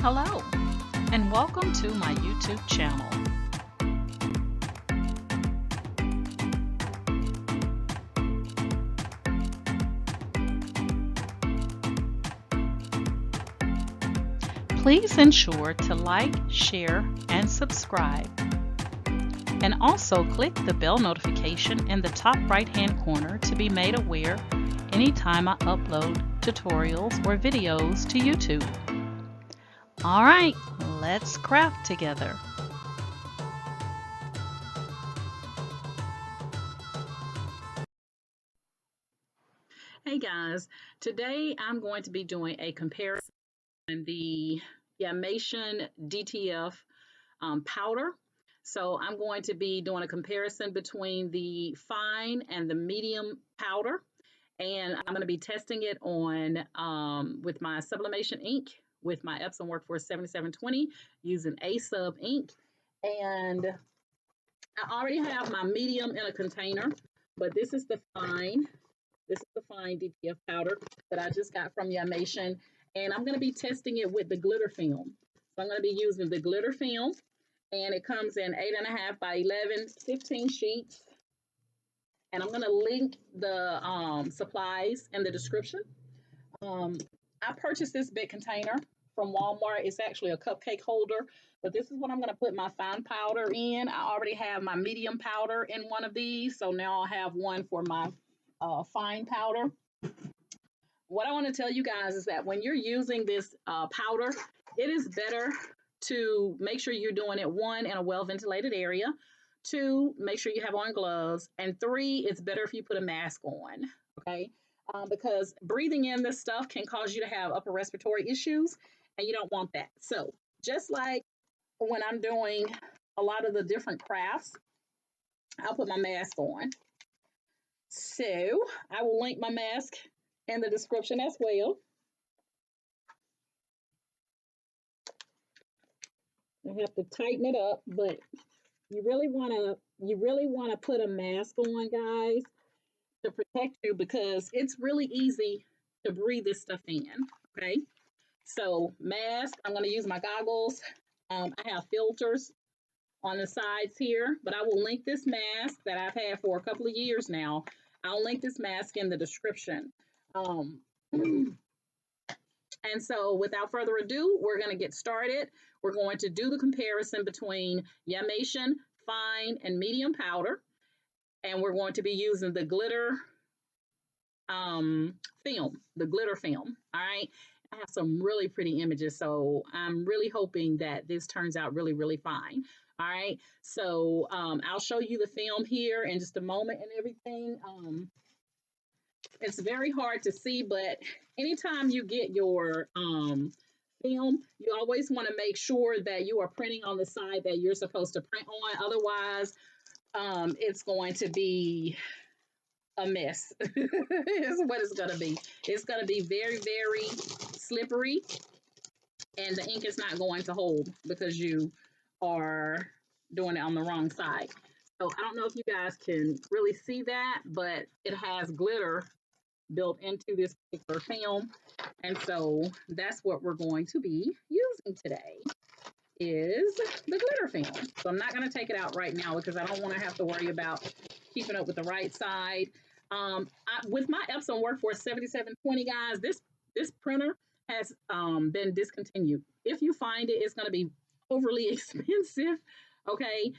Hello, and welcome to my YouTube channel. Please ensure to like, share, and subscribe. And also click the bell notification in the top right-hand corner to be made aware anytime I upload tutorials or videos to YouTube. All right, let's craft together. Hey guys, today I'm going to be doing a comparison in the Yamation DTF powder. So I'm going to be doing a comparison between the fine and the medium powder, and I'm going to be testing it on with my sublimation ink with my Epson Workforce 7720 using A sub ink. And I already have my medium in a container, but this is the fine. This is the fine DTF powder that I just got from Yamation, and I'm going to be testing it with the glitter film. So I'm going to be using the glitter film, and it comes in 8.5 by 11, 15 sheets. And I'm going to link the supplies in the description. I purchased this big container from Walmart. It's actually a cupcake holder, but this is what I'm going to put my fine powder in. I already have my medium powder in one of these, so now I'll have one for my fine powder. What I want to tell you guys is that when you're using this powder, it is better to make sure you're doing it, one, in a well-ventilated area, two, make sure you have on gloves, and three, it's better if you put a mask on, okay? Because breathing in this stuff can cause you to have upper respiratory issues, and you don't want that. So just like when I'm doing a lot of the different crafts, I'll put my mask on. So I will link my mask in the description as well. I have to tighten it up, but you really want to put a mask on, guys, to protect you, because it's really easy to breathe this stuff in. Okay, so mask. I'm going to use my goggles. I have filters on the sides here, but I will link this mask that I've had for a couple of years now. I'll link this mask in the description. And so without further ado, we're going to get started. We're going to do the comparison between Yamation Fine and Medium Powder. And we're going to be using the glitter film, the glitter film. All right. I have some really pretty images, so I'm really hoping that this turns out really, really fine. All right. So I'll show you the film here in just a moment and everything. It's very hard to see, but anytime you get your film, you always want to make sure that you are printing on the side that you're supposed to print on. Otherwise, it's going to be a mess. Is what it's going to be. It's going to be very, very slippery, and the ink is not going to hold because you are doing it on the wrong side. So I don't know if you guys can really see that, but it has glitter built into this particular film. And so that's what we're going to be using today is the glitter film. So I'm not going to take it out right now because I don't want to have to worry about keeping up with the right side. With my Epson Workforce 7720, guys, this printer has been discontinued. If you find it, it's going to be overly expensive. Okay,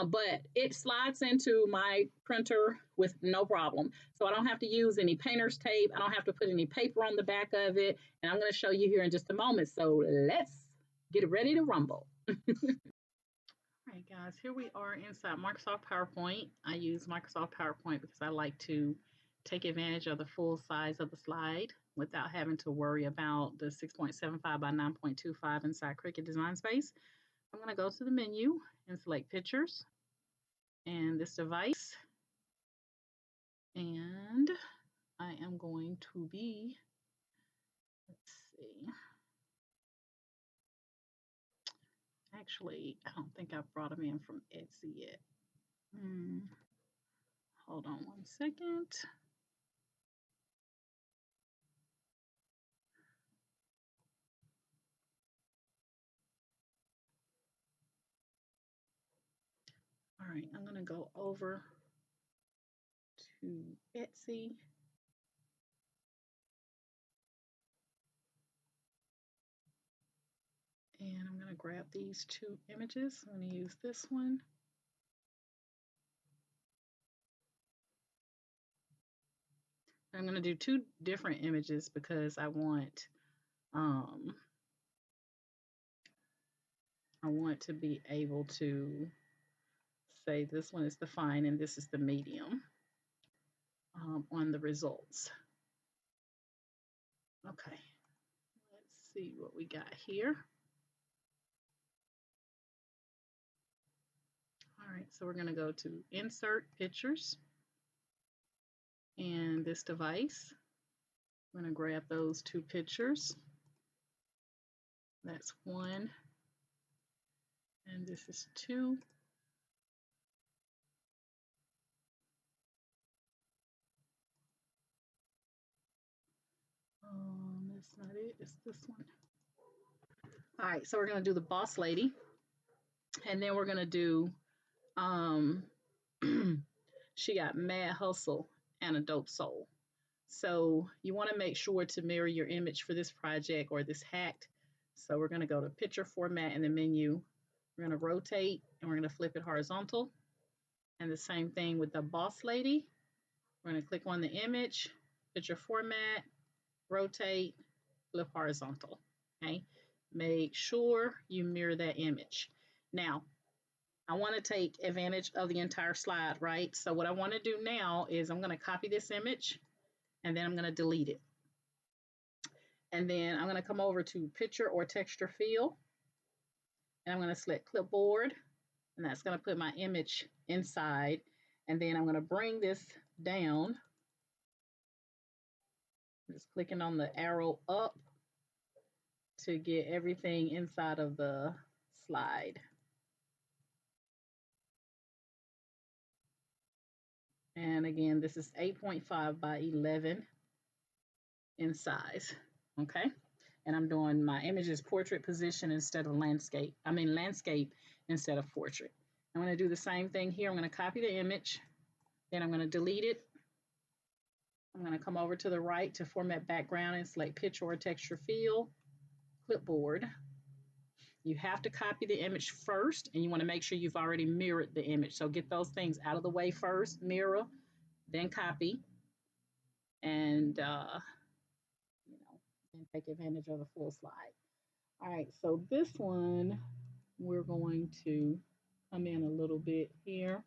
but it slides into my printer with no problem. So I don't have to use any painter's tape. I don't have to put any paper on the back of it. And I'm going to show you here in just a moment. So let's get ready to rumble. All right, guys, here we are inside Microsoft PowerPoint. I use Microsoft PowerPoint because I like to take advantage of the full size of the slide without having to worry about the 6.75 by 9.25 inside Cricut Design Space. I'm going to go to the menu and select Pictures and this device. And I am going to be, let's see. Actually, I don't think I've brought them in from Etsy yet. Hold on one second. All right, I'm going to go over to Etsy. And I'm going to grab these two images. I'm going to use this one. I'm going to do two different images because I want to be able to say this one is the fine and this is the medium on the results. Okay, let's see what we got here. All right, so we're going to go to Insert Pictures and this device. I'm going to grab those two pictures. That's one, and this is two. That's not it, it's this one. All right, so we're going to do the boss lady, and then we're going to do she got mad hustle and a dope soul. So you want to make sure to mirror your image for this project or this hack. So we're going to go to picture format in the menu. We're going to rotate and we're going to flip it horizontal. And the same thing with the boss lady. We're going to click on the image, picture format, rotate, flip horizontal. Okay. Make sure you mirror that image. Now, I want to take advantage of the entire slide, right? So what I want to do now is I'm going to copy this image and then I'm going to delete it. And then I'm going to come over to picture or texture fill. And I'm going to select clipboard. And that's going to put my image inside. And then I'm going to bring this down. Just clicking on the arrow up to get everything inside of the slide. And again, this is 8.5 by 11 in size, okay? And I'm doing my images portrait position instead of landscape. I mean landscape instead of portrait. I'm going to do the same thing here. I'm going to copy the image, then I'm going to delete it. I'm going to come over to the right to format background and select picture or texture fill, clipboard. You have to copy the image first, and you want to make sure you've already mirrored the image. So get those things out of the way first, mirror, then copy, and and take advantage of the full slide. All right, so this one, we're going to come in a little bit here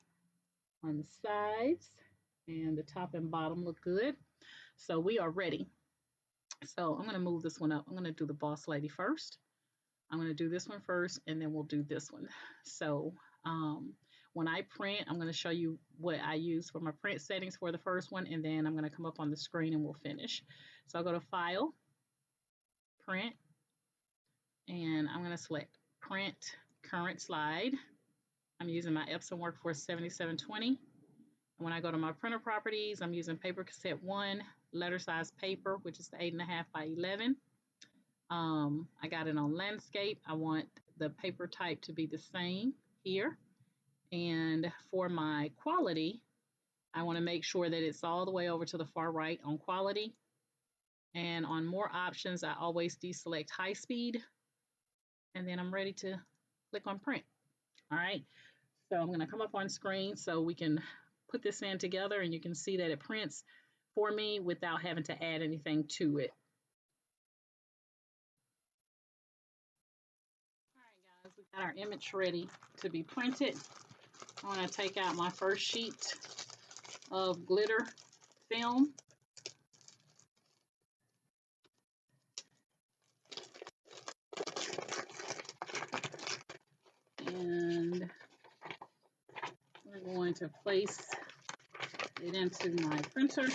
on the sides, and the top and bottom look good. So we are ready. So I'm going to move this one up. I'm going to do the boss lady first. I'm going to do this one first, and then we'll do this one. So when I print, I'm going to show you what I use for my print settings for the first one, and then I'm going to come up on the screen and we'll finish. So I'll go to File, Print, and I'm going to select Print Current Slide. I'm using my Epson Workforce 7720. When I go to my printer properties, I'm using paper cassette 1, letter size paper, which is the 8.5 by 11. I got it on landscape. I want the paper type to be the same here. And for my quality, I want to make sure that it's all the way over to the far right on quality. And on more options, I always deselect high speed. And then I'm ready to click on print. All right. So I'm going to come up on screen so we can put this in together and you can see that it prints for me without having to add anything to it. All right, guys, we got our image ready to be printed. I'm going to take out my first sheet of glitter film. And we're going to place it into my printer.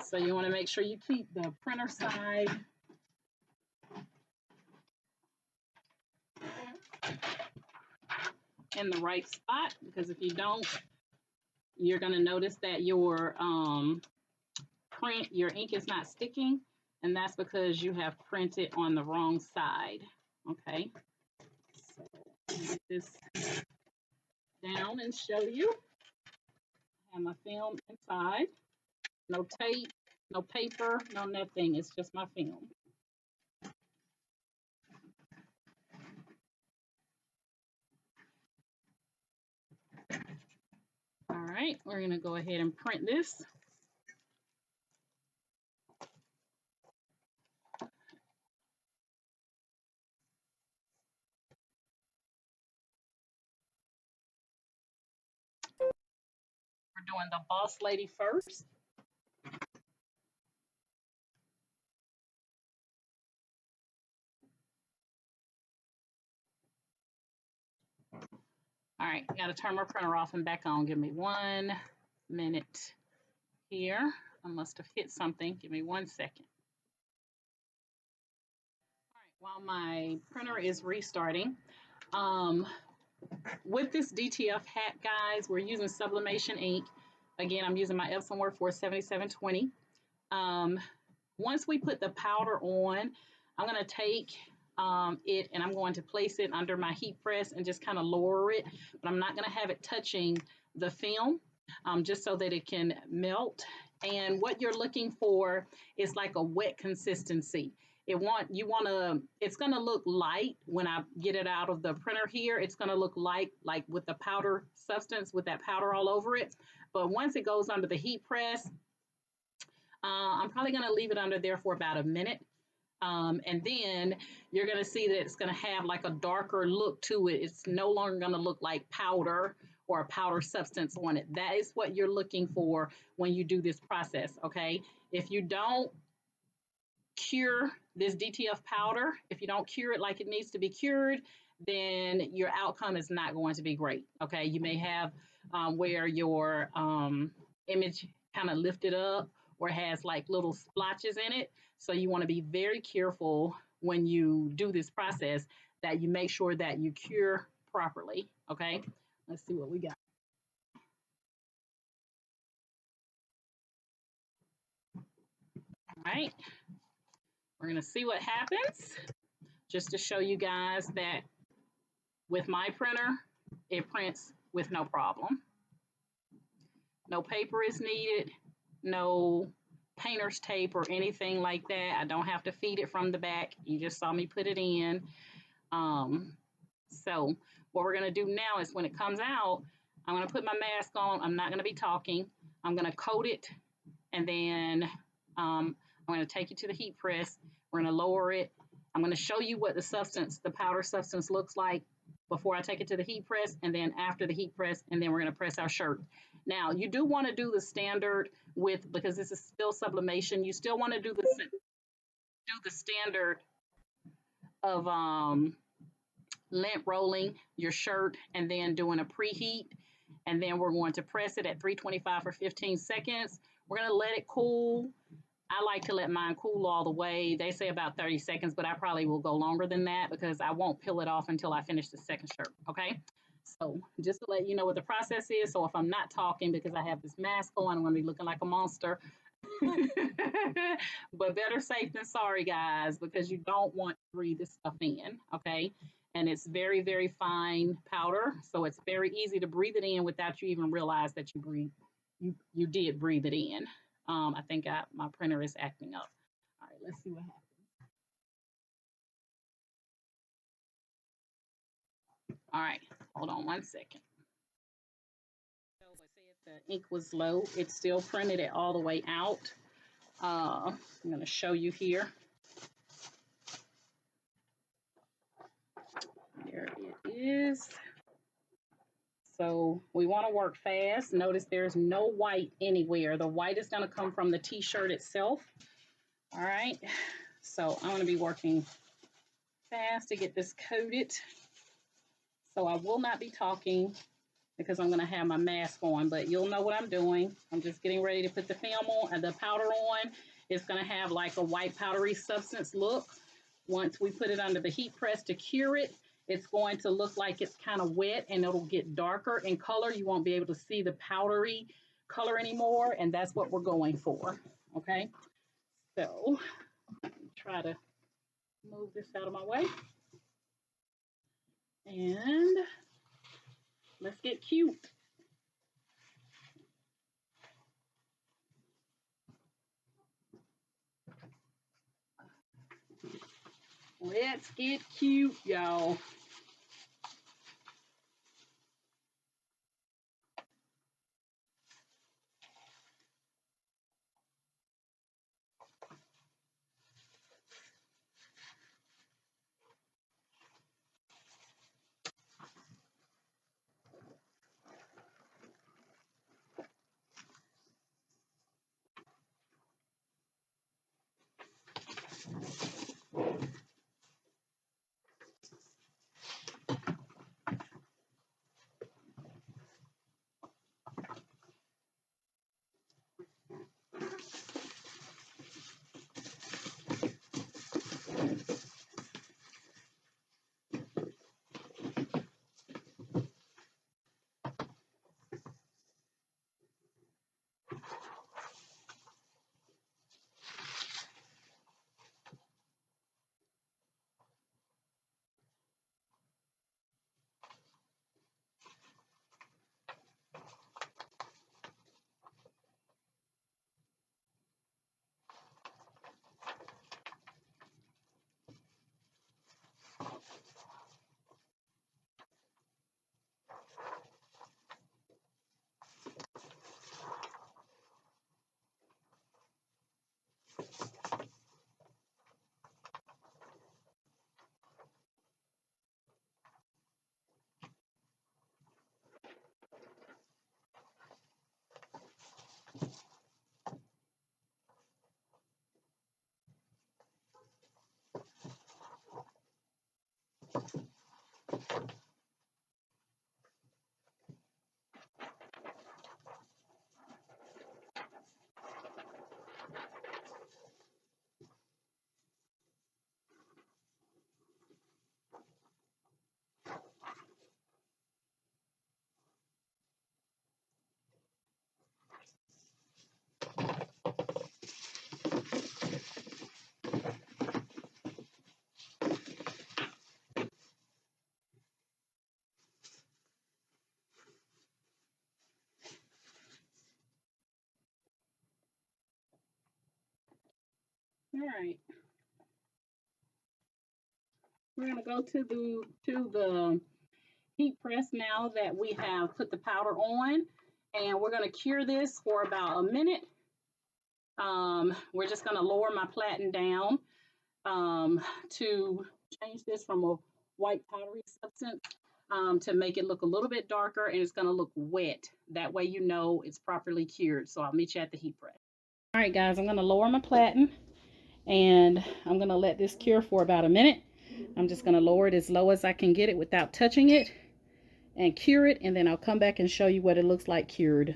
So you want to make sure you keep the printer side in the right spot, because if you don't, you're going to notice that your your ink is not sticking, and that's because you have printed on the wrong side. Okay, so Get this down and show you. I have my film inside. No tape, no paper, no nothing. It's just my film. All right, we're gonna go ahead and print this. We're doing the Boss Lady first. All right, got to turn my printer off and back on. Give me 1 minute here. I must have hit something. Give me 1 second. All right, while my printer is restarting, with this DTF hat, guys, we're using sublimation ink. Again, I'm using my Epson Word 47720. Once we put the powder on, I'm going to take it and I'm going to place it under my heat press and just kind of lower it, but I'm not going to have it touching the film, just so that it can melt. And what you're looking for is like a wet consistency. It's going to look light when I get it out of the printer here. It's going to look light, like with the powder substance, with that powder all over it. But once it goes under the heat press, I'm probably going to leave it under there for about a minute. And then you're going to see that it's going to have like a darker look to it. It's no longer going to look like powder or a powder substance on it. That is what you're looking for when you do this process, okay? If you don't cure this DTF powder, if you don't cure it like it needs to be cured, then your outcome is not going to be great, okay? You may have where your image kind of lifted up or has like little splotches in it. So you want to be very careful when you do this process that you make sure that you cure properly, okay? Let's see what we got. All right, we're gonna see what happens. Just to show you guys that with my printer, it prints with no problem. No paper is needed, no painter's tape or anything like that. I don't have to feed it from the back. You just saw me put it in. So what we're gonna do now is when it comes out, I'm gonna put my mask on. I'm not gonna be talking. I'm gonna coat it, and then I'm gonna take it to the heat press. We're gonna lower it. I'm gonna show you what the powder substance looks like before I take it to the heat press, and then after the heat press, and then we're gonna press our shirt. Now, you do wanna do the standard because this is still sublimation, you still wanna do the standard of lint rolling your shirt and then doing a preheat. And then we're going to press it at 325 for 15 seconds. We're gonna let it cool. I like to let mine cool all the way. They say about 30 seconds, but I probably will go longer than that because I won't peel it off until I finish the second shirt, okay? So just to let you know what the process is. So if I'm not talking because I have this mask on, I'm gonna be looking like a monster. But better safe than sorry, guys, because you don't want to breathe this stuff in, okay? And it's very, very fine powder, so it's very easy to breathe it in without you even realize that you did breathe it in. I think my printer is acting up. All right, let's see what happens. All right, hold on 1 second. So let's say if the ink was low, it still printed it all the way out. I'm going to show you here. There it is. So we want to work fast. Notice there's no white anywhere. The white is going to come from the t-shirt itself. All right. So I'm going to be working fast to get this coated. So I will not be talking because I'm going to have my mask on, but you'll know what I'm doing. I'm just getting ready to put the film on and the powder on. It's going to have like a white powdery substance look. Once we put it under the heat press to cure it, it's going to look like it's kind of wet and it'll get darker in color. You won't be able to see the powdery color anymore, and that's what we're going for, okay? So try to move this out of my way. And let's get cute. Let's get cute, y'all. All right. We're gonna go to the heat press now that we have put the powder on, and we're gonna cure this for about a minute. We're just gonna lower my platen down to change this from a white powdery substance to make it look a little bit darker, and it's gonna look wet. That way you know it's properly cured. So I'll meet you at the heat press. All right, guys, I'm gonna lower my platen, and I'm gonna let this cure for about a minute. I'm just gonna lower it as low as I can get it without touching it and cure it, and then I'll come back and show you what it looks like cured.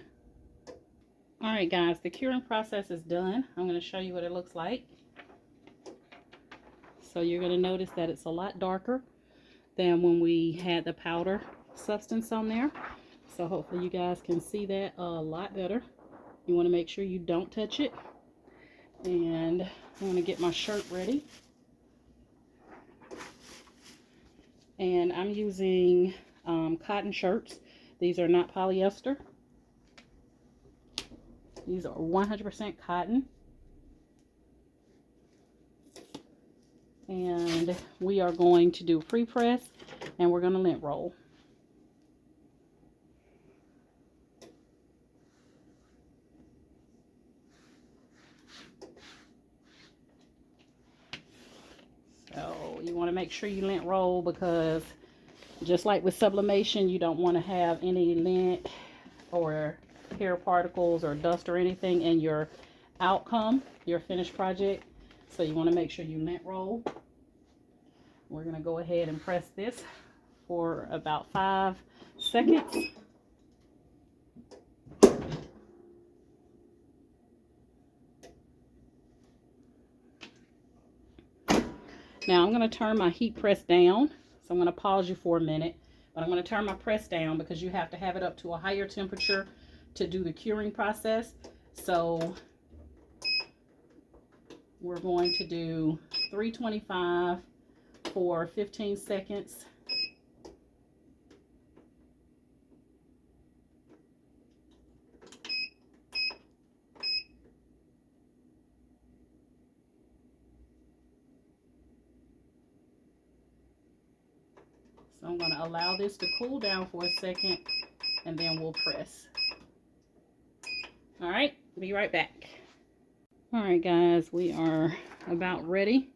All right, guys, the curing process is done. I'm going to show you what it looks like. So you're going to notice that it's a lot darker than when we had the powder substance on there. So hopefully you guys can see that a lot better. You want to make sure you don't touch it. And I'm going to get my shirt ready. And I'm using cotton shirts. These are not polyester. These are 100% cotton. And we are going to do free press, and we're going to lint roll. So you want to make sure you lint roll, because just like with sublimation, you don't want to have any lint or hair particles or dust or anything in your outcome, your finished project. So you want to make sure you lint roll. We're going to go ahead and press this for about 5 seconds. Now I'm going to turn my heat press down. So I'm going to pause you for a minute. But I'm going to turn my press down because you have to have it up to a higher temperature to do the curing process. So we're going to do 325 for 15 seconds. So I'm going to allow this to cool down for a second, and then we'll press. All right, be right back. All right, guys, we are about ready.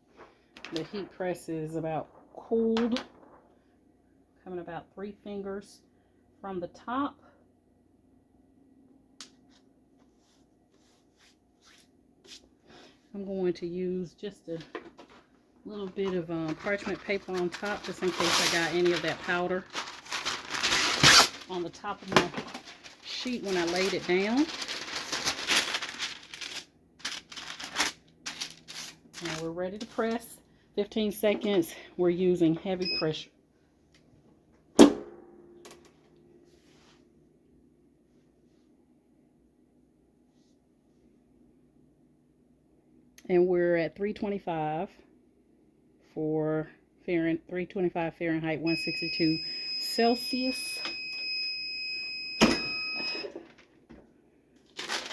The heat press is about cooled, coming about 3 fingers from the top. I'm going to use just a little bit of parchment paper on top, just in case I got any of that powder on the top of my sheet when I laid it down. Now we're ready to press. 15 seconds. We're using heavy pressure. And we're at 325 for Fahrenheit, 325 Fahrenheit, 162 Celsius.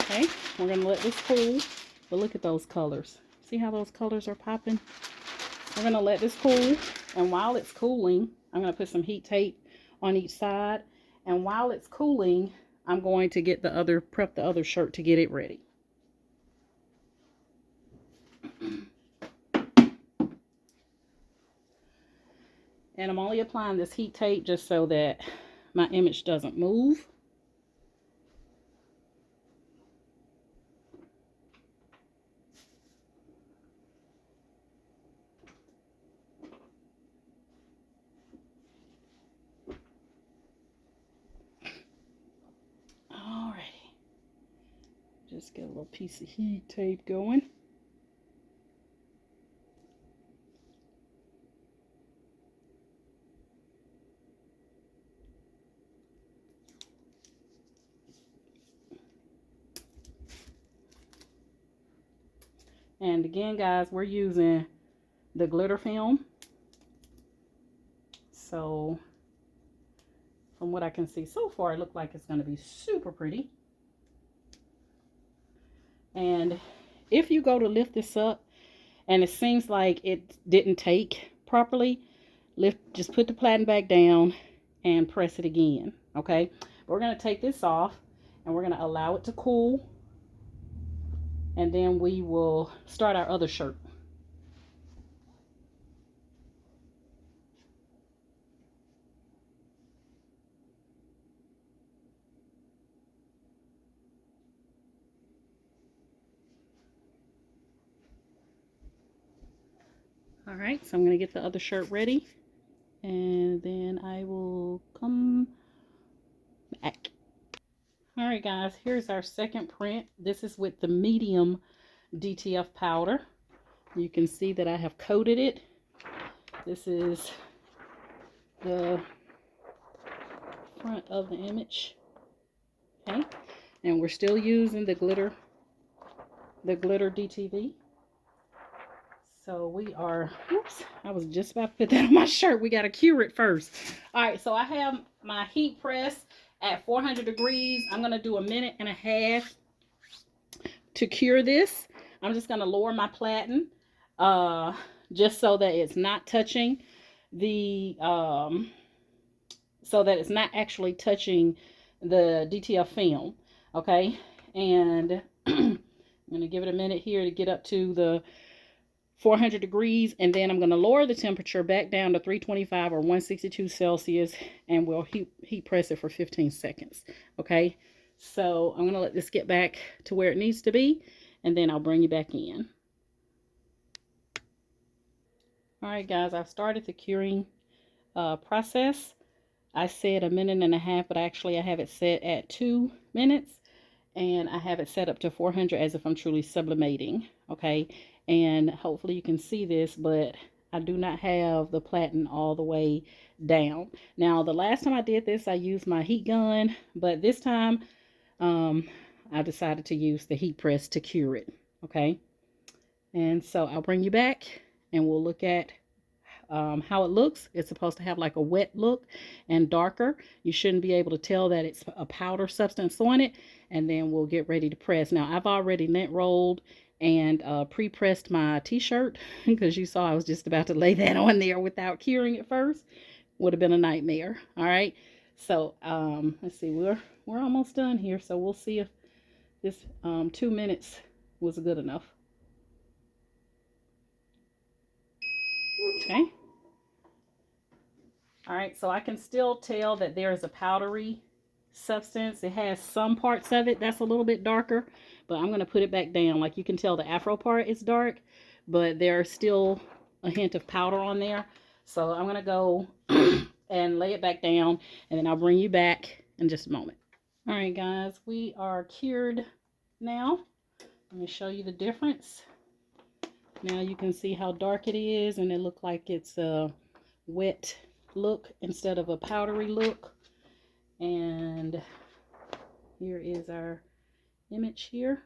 Okay, we're going to let this cool. But look at those colors. See how those colors are popping? We're going to let this cool. And while it's cooling, I'm going to put some heat tape on each side. And while it's cooling, I'm going to get prep the other shirt to get it ready. And I'm only applying this heat tape just so that my image doesn't move. Alrighty. Just get a little piece of heat tape going. And again, guys, we're using the glitter film. So from what I can see so far, it looks like it's going to be super pretty. And if you go to lift this up and it seems like it didn't take properly, just put the platen back down and press it again. Okay, we're going to take this off and we're going to allow it to cool, and then we will start our other shirt. All right, so I'm going to get the other shirt ready, and then I will come back. All right, guys, here's our second print. This is with the Medium DTF Powder. You can see that I have coated it. This is the front of the image. Okay, and we're still using the glitter DTV. So we are, oops, I was just about to put that on my shirt. We got to cure it first. All right, so I have my heat press at 400 degrees. I'm going to do 1.5 minutes to cure this. I'm just going to lower my platen just so that it's not touching the, so that it's not actually touching the DTF film. Okay, and I'm going to give it a minute here to get up to the 400 degrees, and then I'm going to lower the temperature back down to 325 or 162 Celsius, and we'll heat press it for 15 seconds. Okay, so I'm going to let this get back to where it needs to be, and then I'll bring you back in. All right, guys, I've started the curing process. I said 1.5 minutes, but actually I have it set at 2 minutes, and I have it set up to 400 as if I'm truly sublimating. Okay, and hopefully you can see this, but I do not have the platen all the way down. Now, the last time I did this, I used my heat gun, but this time I decided to use the heat press to cure it. Okay, and so I'll bring you back and we'll look at how it looks. It's supposed to have like a wet look and darker. You shouldn't be able to tell that it's a powder substance on it. And then we'll get ready to press. Now, I've already lint rolled and pre-pressed my t-shirt because you saw I was just about to lay that on there without curing it first. would have been a nightmare. All right. So let's see, we're almost done here. So we'll see if this 2 minutes was good enough. Okay. All right, so I can still tell that there is a powdery substance. It has some parts of it that's a little bit darker, but I'm going to put it back down. Like you can tell the afro part is dark, but there's still a hint of powder on there. So I'm going to go and lay it back down, and then I'll bring you back in just a moment. All right, guys, we are cured now. Let me show you the difference. Now you can see how dark it is, and it looks like it's a wet look instead of a powdery look. And here is our image here.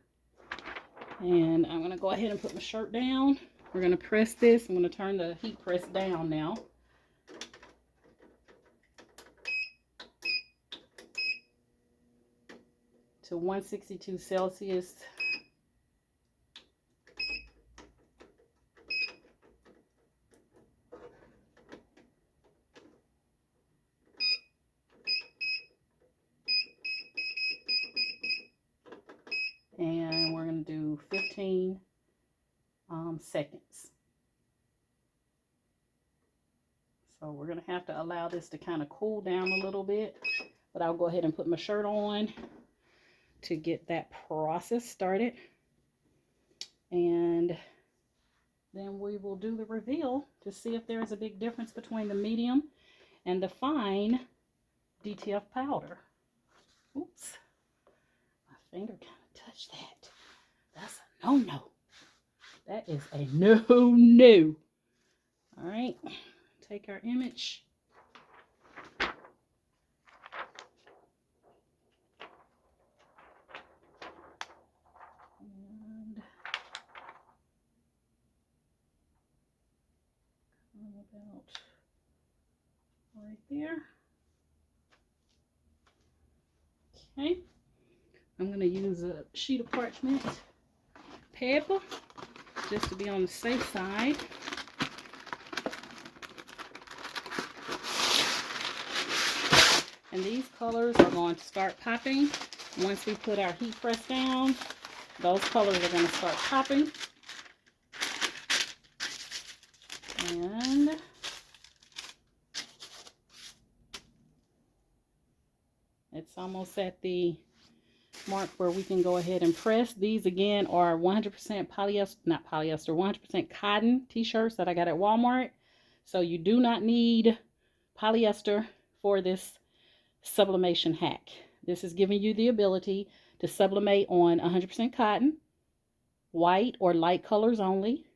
And I'm going to go ahead and put my shirt down. We're going to press this. I'm going to turn the heat press down now. To 162 Celsius. And we're going to do 15 seconds. So we're going to have to allow this to kind of cool down a little bit. But I'll go ahead and put my shirt on to get that process started. And then we will do the reveal to see if there is a big difference between the medium and the fine DTF powder. Oops. My finger kind of touched that. That's a no-no. That is a no-no. All right. Take our image. And about right there. Okay. I'm going to use a sheet of parchment paper just to be on the safe side. And these colors are going to start popping. Once we put our heat press down, those colors are going to start popping. And it's almost at the mark where we can go ahead and press. These again are 100% polyester, not polyester, 100% cotton t-shirts that I got at Walmart. So you do not need polyester for this sublimation hack. This is giving you the ability to sublimate on 100% cotton, white or light colors only,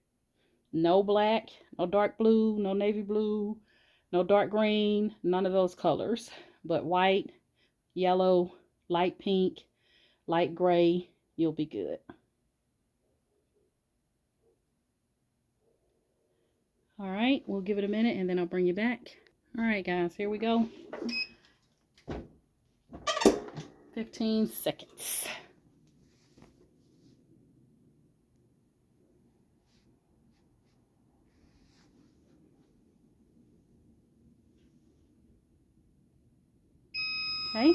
no black, no dark blue, no navy blue, no dark green, none of those colors, but white, yellow, light pink, light gray, you'll be good. All right, we'll give it a minute and then I'll bring you back. All right, guys, here we go. 15 seconds. Okay.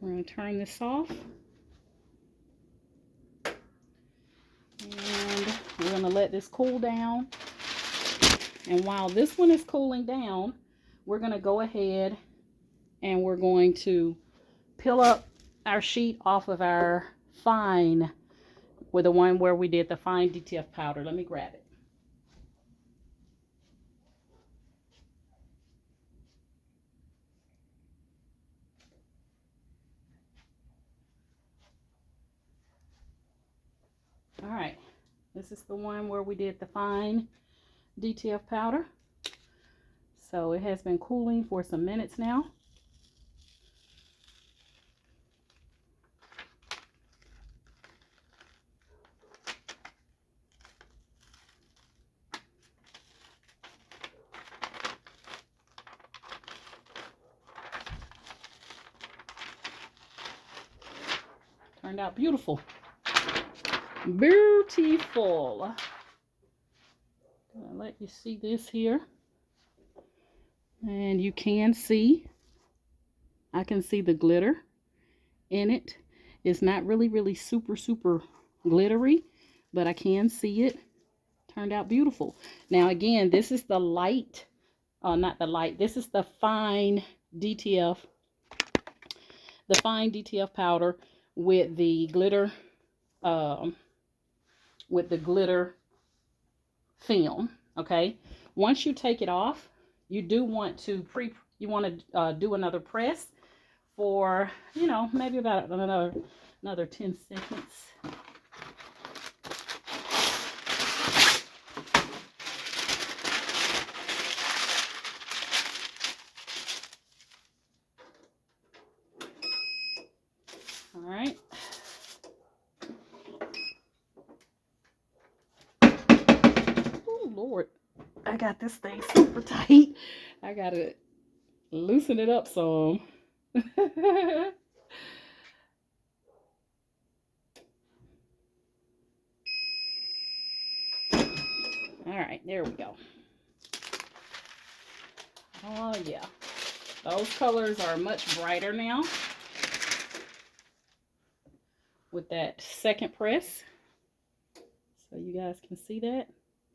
We're going to turn this off. And we're going to let this cool down. And while this one is cooling down, we're going to go ahead and we're going to peel up our sheet off of our fine, with the one where we did the fine DTF powder. Let me grab it. All right, this is the one where we did the fine DTF powder. So it has been cooling for some minutes now. Turned out beautiful. Beautiful. I'll let you see this here. And you can see, I can see the glitter in it. It's not really super glittery, but I can see it. Turned out beautiful. Now again, this is the light, not the light, this is the fine DTF, powder with the glitter, film. Okay, once you take it off, you do want to do another press for, you know, maybe about another 10 seconds. All right. Oh Lord, I got this thing super tight. I gotta loosen it up some. All right, there we go. Oh yeah, those colors are much brighter now with that second press. So you guys can see that.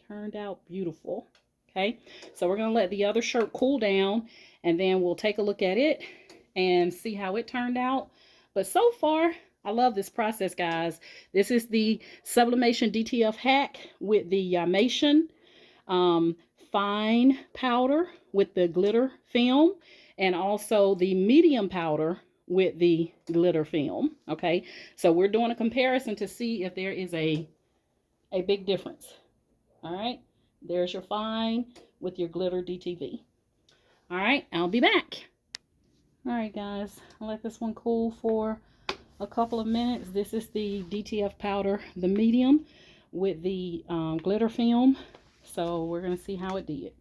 Turned out beautiful. Okay, so we're gonna let the other shirt cool down and then we'll take a look at it and see how it turned out. But so far, I love this process, guys. This is the Sublimation DTF hack with the Yamation Fine powder with the glitter film, and also the medium powder with the glitter film. Okay, so we're doing a comparison to see if there is a big difference. All right, there's your fine with your glitter DTV. All right, I'll be back. All right, guys, I'll let this one cool for a couple of minutes. This is the DTF powder, the medium with the glitter film. So we're going to see how it did.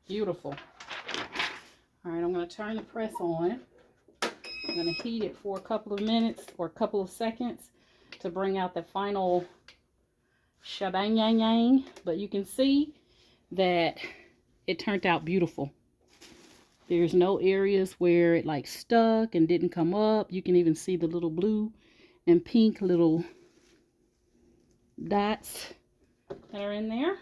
Beautiful. All right, I'm going to turn the press on. I'm going to heat it for a couple of minutes or a couple of seconds to bring out the final shebang yang yang. But you can see that it turned out beautiful. There's no areas where it like stuck and didn't come up. You can even see the little blue and pink little dots that are in there.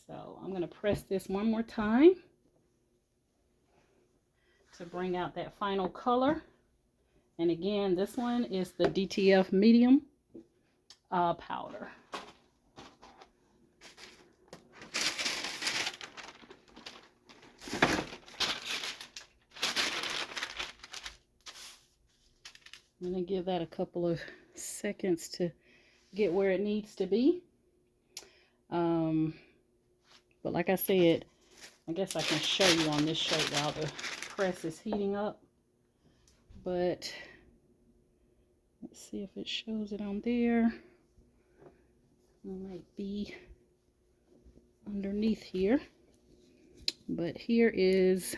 So I'm going to press this one more time to bring out that final color. And again, this one is the DTF medium powder. I'm going to give that a couple of seconds to get where it needs to be. But like I said, I guess I can show you on this shirt while the press is heating up. But let's see if it shows it on there. It might be underneath here. But here is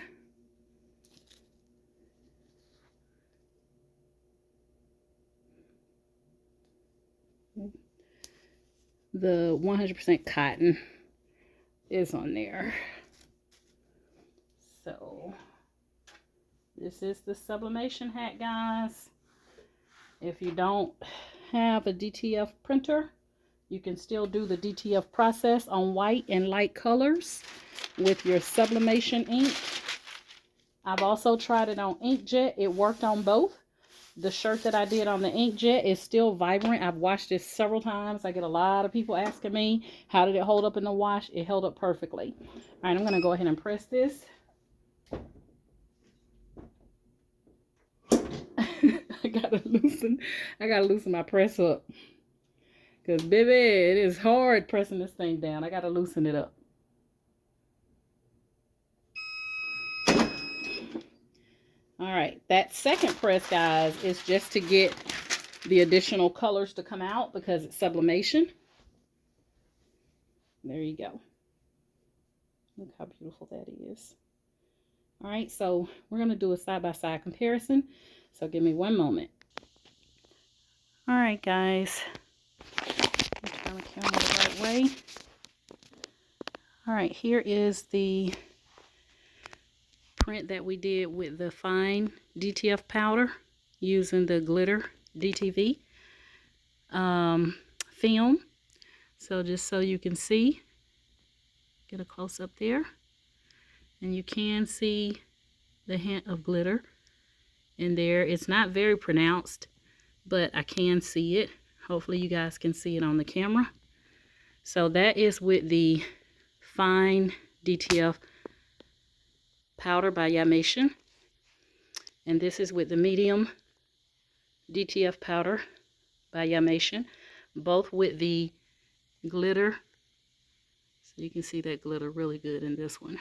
the 100% cotton is on there. So this is the sublimation hat, guys. If you don't have a DTF printer, you can still do the DTF process on white and light colors with your sublimation ink. I've also tried it on inkjet. It worked on both. The shirt that I did on the inkjet is still vibrant. I've washed this several times. I get a lot of people asking me, how did it hold up in the wash? It held up perfectly. All right, I'm going to go ahead and press this. I gotta loosen my press up. Because, baby, it is hard pressing this thing down. I gotta loosen it up. All right, that second press, guys, is just to get the additional colors to come out because it's sublimation. There you go. Look how beautiful that is. All right, so we're going to do a side-by-side comparison. So give me one moment. All right, guys. Turn the camera the right way. All right, here is the print that we did with the fine DTF powder using the glitter DTV film. So just so you can see, get a close up there, and you can see the hint of glitter in there. It's not very pronounced, but I can see it. Hopefully you guys can see it on the camera. So that is with the fine DTF powder by Yamation, and this is with the medium DTF powder by Yamation, both with the glitter. So you can see that glitter really good in this one.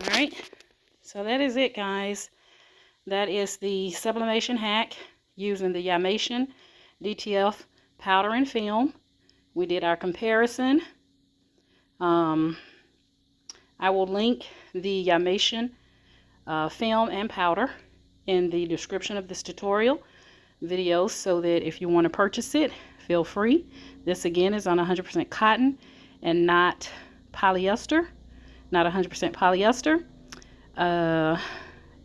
All right, so that is it, guys. That is the sublimation hack using the Yamation DTF powder and film. We did our comparison. I will link the Yamation film and powder in the description of this tutorial video, so that if you want to purchase it, feel free. This again is on 100% cotton and not polyester, not 100% polyester.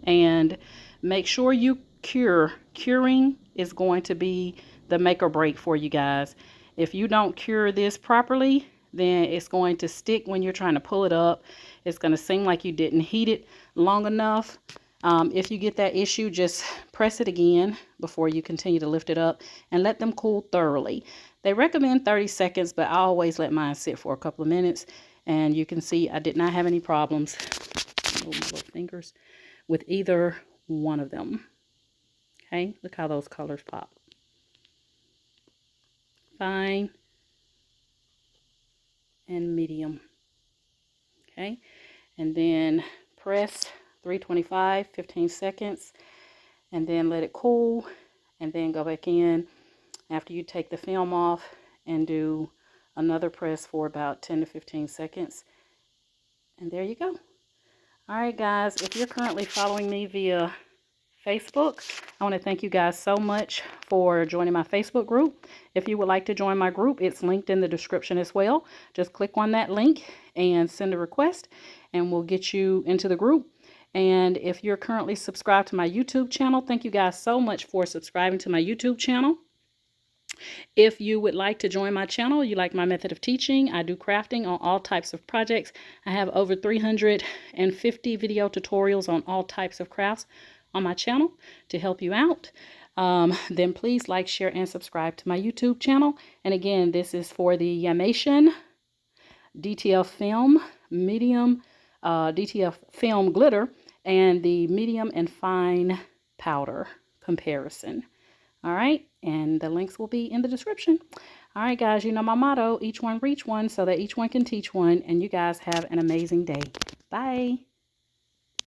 And make sure you cure. Curing is going to be the make or break for you guys. If you don't cure this properly, then it's going to stick when you're trying to pull it up. It's going to seem like you didn't heat it long enough. If you get that issue, just press it again before you continue to lift it up and let them cool thoroughly. They recommend 30 seconds, but I always let mine sit for a couple of minutes. And you can see I did not have any problems, move my little fingers, with either one of them. Okay, look how those colors pop. Fine and medium. Okay, and then press 325, 15 seconds, and then let it cool, and then go back in after you take the film off and do another press for about 10 to 15 seconds. And there you go. All right, guys, if you're currently following me via Facebook, I want to thank you guys so much for joining my Facebook group. If you would like to join my group, it's linked in the description as well. Just click on that link and send a request, and we'll get you into the group. And if you're currently subscribed to my YouTube channel, thank you guys so much for subscribing to my YouTube channel. If you would like to join my channel, you like my method of teaching, I do crafting on all types of projects. I have over 350 video tutorials on all types of crafts on my channel to help you out. Then please like, share, and subscribe to my YouTube channel. And again, this is for the Yamation DTF film, medium DTF film glitter, and the medium and fine powder comparison. All right, and the links will be in the description. All right, guys, you know my motto, each one reach one, so that each one can teach one, and you guys have an amazing day. Bye.